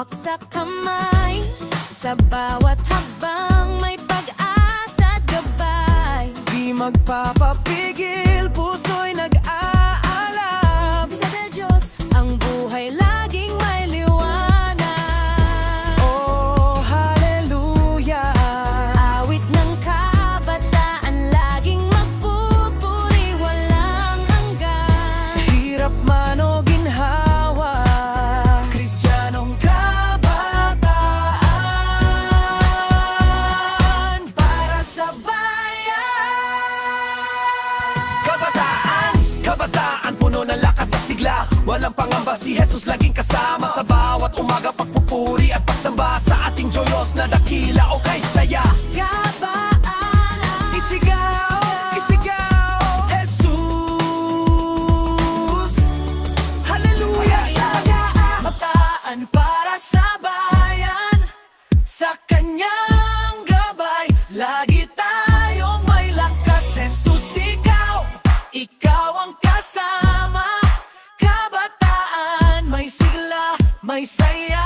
hawak sa kamay. Sa bawat hakbang may pag-asa at gabay. Di magpapapigil, puso'y nag-aalab. Sa Diyos, ang buhay laging may liwanag. Oh, hallelujah. Awit ng kabataan, laging magpupuri, walang hanggan. Sa hirap man o ginhawa, Kristiyanong kabataan para sa bayan. Kabataan, kabataan, puno ng lakas at sigla. Walang pangamba, si Jesus laging kasama. Sa bawat umaga, pagpupuri at pagsamba sa ating Diyos na dakila o kay saya. Kabaanan, Isigaw, isigaw, Jesus. Hallelujah. Kabataan para sa bayan, sa kanyang gabay, lagi tayong may lakas. Jesus, ikaw ang kasama. Kabataan, may sigla, may saya.